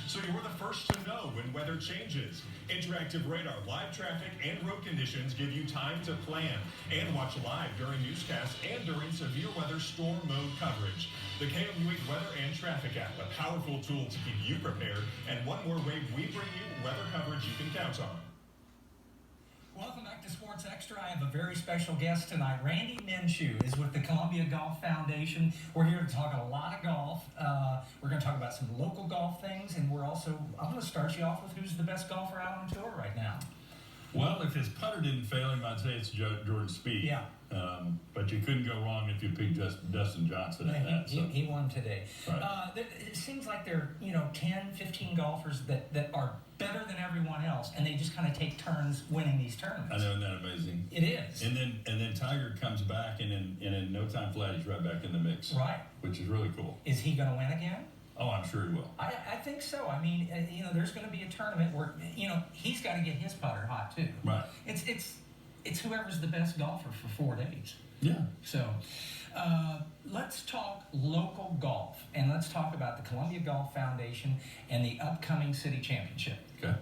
so you're the first to know when weather changes. Interactive radar, live traffic, and road conditions give you time to plan and watch live during newscasts and during severe weather storm mode coverage. The KOMU Weather and Traffic app, a powerful tool to keep you prepared, and one more way we bring you weather coverage you can count on. Welcome back to Sports Extra. I have a very special guest tonight. Randy Minchew is with the Columbia Golf Foundation. We're here to talk a lot of golf. We're going to talk about some local golf things, and I'm going to start you off with who's the best golfer out on tour right now. Well, if his putter didn't fail him, I'd say it's Jordan Spieth. Yeah. But you couldn't go wrong if you picked Dustin Johnson at that. He won today. Right. It seems like there are 10, 15 golfers that are better than everyone else, and they just kind of take turns winning these tournaments. I know, isn't that amazing? It is. And then Tiger comes back, and in no time flat, he's right back in the mix. Right. Which is really cool. Is he going to win again? Oh, I'm sure he will. I think so. I mean, there's going to be a tournament where, he's got to get his putter hot too. Right. It's whoever's the best golfer for 4 days. Yeah. So, let's talk local golf, and let's talk about the Columbia Golf Foundation and the upcoming city championship. Okay.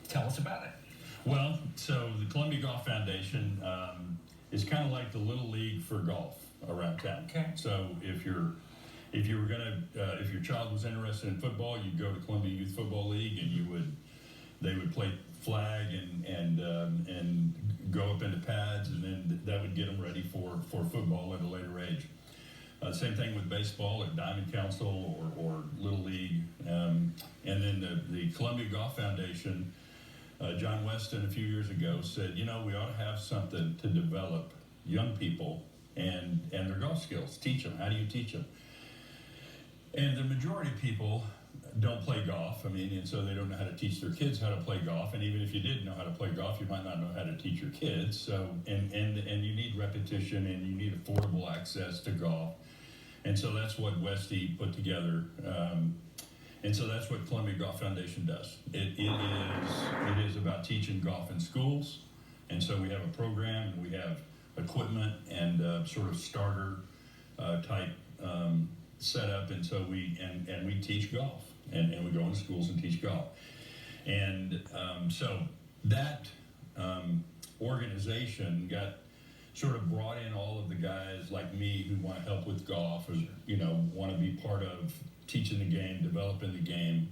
Tell us about it. Well, so the Columbia Golf Foundation is kind of like the Little League for golf around town. Okay. So if your child was interested in football, you'd go to Columbia Youth Football League, and they would play flag and go up into pads, and then that would get them ready for football at a later age. Same thing with baseball at Diamond Council or Little League, and then the Columbia Golf Foundation. John Weston a few years ago said, we ought to have something to develop young people and their golf skills. Teach them. How do you teach them? And the majority of people don't play golf. And so they don't know how to teach their kids how to play golf. And even if you did know how to play golf, you might not know how to teach your kids. So, and you need repetition, and you need affordable access to golf. And so that's what Westy put together. And so that's what Columbia Golf Foundation does. It is about teaching golf in schools. And so we have a program, and we have equipment and sort of starter type setup. And so we teach golf, and we go into schools and teach golf. And so that organization got sort of brought in all of the guys like me who want to help with golf, or want to be part of teaching the game, developing the game,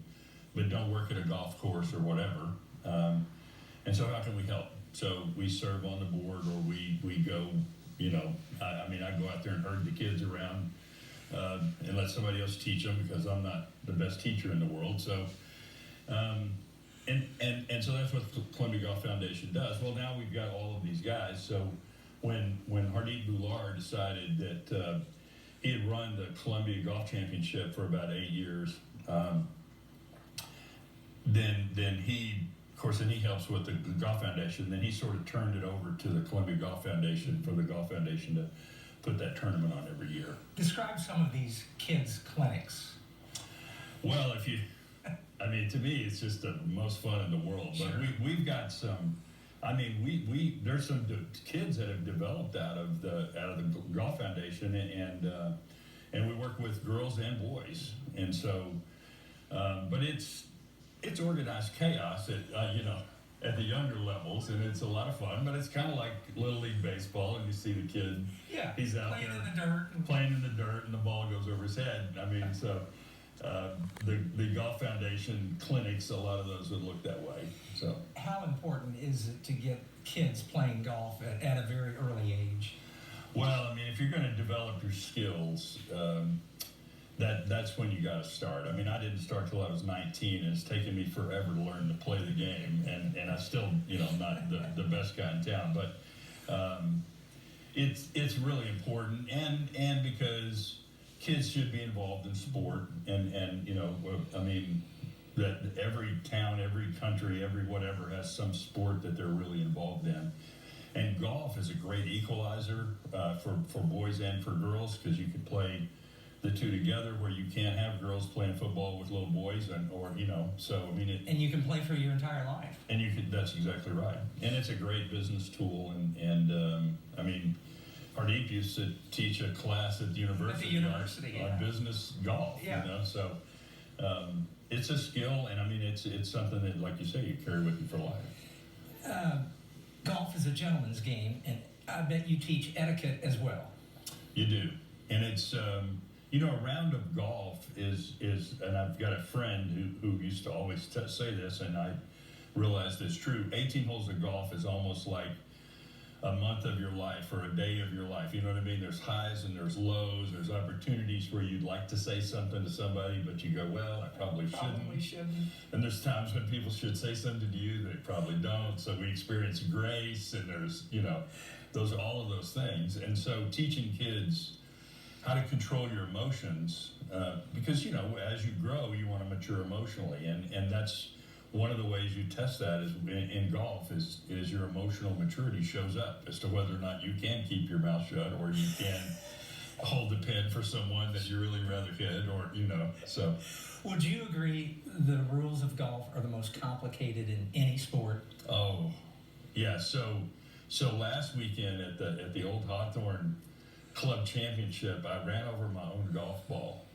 but don't work at a golf course or whatever. And so how can we help? So we serve on the board, or we go, I go out there and herd the kids around and let somebody else teach them, because I'm not the best teacher in the world. So, and so that's what the Columbia Golf Foundation does. Well, now we've got all of these guys. So when Hardeep Boulard decided that he had run the Columbia Golf Championship for about 8 years, then he, of course, he helps with the Golf Foundation. Then he sort of turned it over to the Columbia Golf Foundation for the Golf Foundation to put that tournament on every year. Describe some of these kids' clinics. Well, to me, it's just the most fun in the world. Sure. But we've got some. There's some kids that have developed out of the Golf Foundation, and we work with girls and boys, and so, but it's organized chaos at the younger levels, and it's a lot of fun. But it's kind of like Little League baseball, and you see the kid, he's out playing there playing in the dirt, and the ball goes over his head. So. The Golf Foundation clinics, a lot of those would look that way. So, how important is it to get kids playing golf at a very early age? Well, if you're going to develop your skills, that's when you got to start. I didn't start till I was 19, and it's taken me forever to learn to play the game, and I still, not the best guy in town, but it's really important, and because kids should be involved in sport, and that every town, every country, every whatever has some sport that they're really involved in. And golf is a great equalizer for boys and for girls, because you can play the two together, where you can't have girls playing football with little boys, and you can play for your entire life. And that's exactly right. And it's a great business tool, and Hardeep used to teach a class at the university, on business golf. Yeah. So it's a skill, and I mean it's something that, like you say, you carry with you for life. Golf is a gentleman's game, and I bet you teach etiquette as well. You do, and it's you know, a round of golf is, and I've got a friend who used to always say this, and I realized it's true. 18 holes of golf is almost like a month of your life or a day of your life. You know what I mean? There's highs and there's lows. There's opportunities where you'd like to say something to somebody, but you go, well, I probably shouldn't. And there's times when people should say something to you, they probably don't. So we experience grace, and there's, you know, all of those things. And so teaching kids how to control your emotions, because, you know, as you grow, you want to mature emotionally, and that's one of the ways you test that is in golf is your emotional maturity shows up as to whether or not you can keep your mouth shut, or you can hold the pin for someone that you really rather hit, or, you know. So Would you agree the rules of golf are the most complicated in any sport? oh yeah, so last weekend at the old Hawthorne Club Championship, I ran over my own golf ball.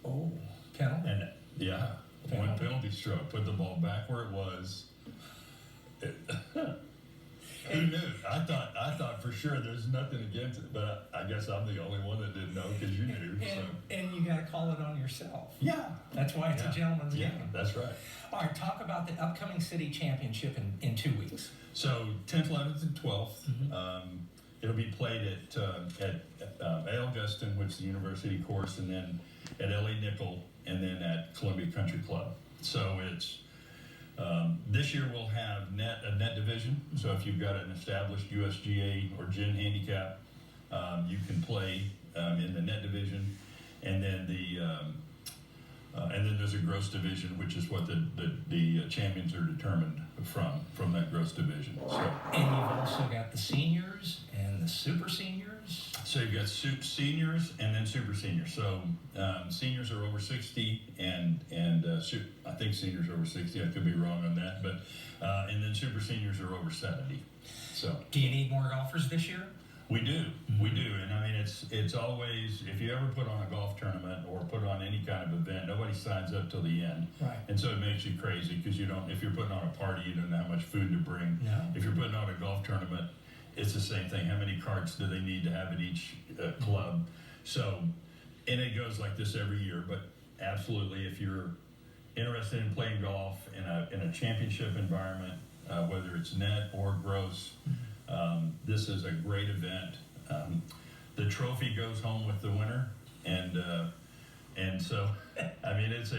Oh, kennel? And yeah, one penalty stroke, put the ball back where it was. Who knew? I thought for sure there's nothing against it, but I guess I'm the only one that didn't know, because you knew. And you got to call it on yourself. Yeah, That's why it's a gentleman's game. that's right. All right, talk about the upcoming city championship in 2 weeks. So 10th, 11th, and 12th. It'll be played at A.L. Guston, which is the university course, and then at L.A. Nickel, and then at Columbia Country Club. So it's this year we'll have a net division. So if you've got an established USGA or GIN handicap, you can play in the net division, and then and then there's a gross division, which is what the champions are determined from that gross division. So, And you've also got the seniors and the super seniors. so you've got seniors and then super seniors. So seniors are over 60, and I think seniors are over 60. I could be wrong on that, but and then super seniors are over 70. So Do you need more golfers this year? we do, and I mean it's always, if you ever put on a golf tournament or put on any kind of event, nobody signs up till the end, Right. and so it makes you crazy, because you don't. If you're putting on a party, you don't know how much food to bring. No. If you're putting on a golf tournament, it's the same thing. How many carts do they need to have at each club? So, and it goes like this every year. But absolutely, if you're interested in playing golf in a championship environment, whether it's net or gross, this is a great event. The trophy goes home with the winner, and so I mean it's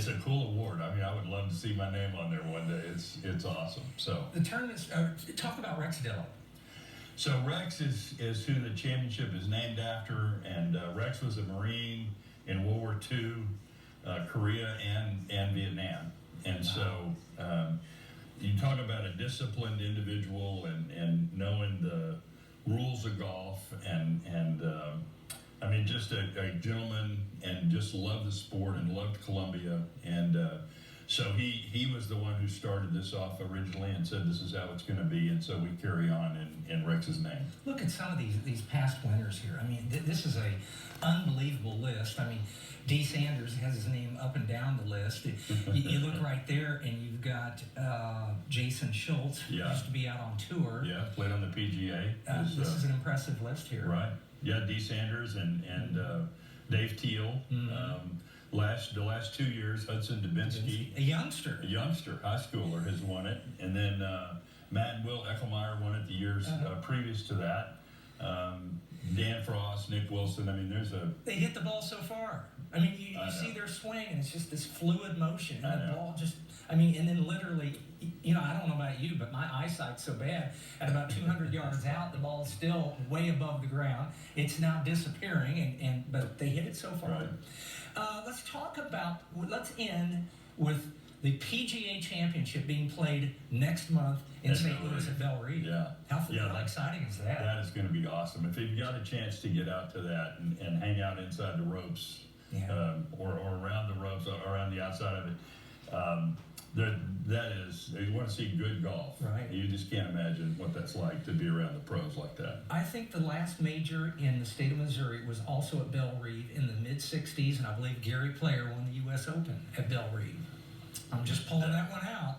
a cool award. I mean, I would love to see my name on there one day. It's awesome. So The tournaments, talk about Rex Dillon. so Rex is who the championship is named after, and Rex was a Marine in World War II, Korea, and Vietnam, and so. You talk about a disciplined individual and knowing the rules of golf, and I mean, just a gentleman, and just loved the sport and loved Columbia, and so he was the one who started this off originally and said this is how it's going to be, and so we carry on in Rex's name. Look at some of these past winners here. I mean, this is a unbelievable list. I mean, D. Sanders has his name up and down the list. You look right there, and you've got Jason Schultz, who used to be out on tour. Yeah, played on the PGA. This is an impressive list here. Right. Yeah, D. Sanders and Dave Teal. The last 2 years, Hudson Dubinsky, A youngster, high schooler, has won it, and then Matt and Will Eckelmeyer won it the years previous to that. Dan Frost, Nick Wilson. I mean, they hit the ball so far. I mean, you see their swing, and it's just this fluid motion. And the ball just, I mean, and then literally, you know, I don't know about you, but my eyesight's so bad. At about 200 yards out, the ball's still way above the ground. It's now disappearing, but they hit it so far. Right. Let's end with the PGA Championship being played next month in St. Louis at Bellerive. Yeah. How exciting is that? That is going to be awesome. If you've got a chance to get out to that and hang out inside the ropes, or around the ropes, or around the outside of it, That is, you want to see good golf. Right. You just can't imagine what that's like to be around the pros like that. I think the last major in the state of Missouri was also at Belle Reve in the mid-'60s, and I believe Gary Player won the U.S. Open at Belle Reve. I'm just pulling that one out.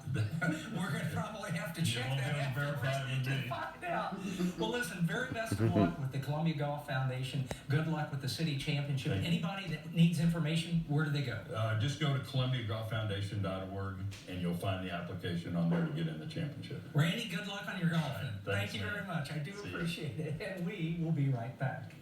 We're going to probably have to check won't be that able to verify afterwards it with to me. find out. Well, listen, very best of luck with the Columbia Golf Foundation. Good luck with the city championship. Thank you. Anybody that needs information, where do they go? Just go to ColumbiaGolfFoundation.org and you'll find the application on there to get in the championship. Randy, good luck on your golfing. Thanks, Thank you man. very much. I do See ya. appreciate it. And we will be right back.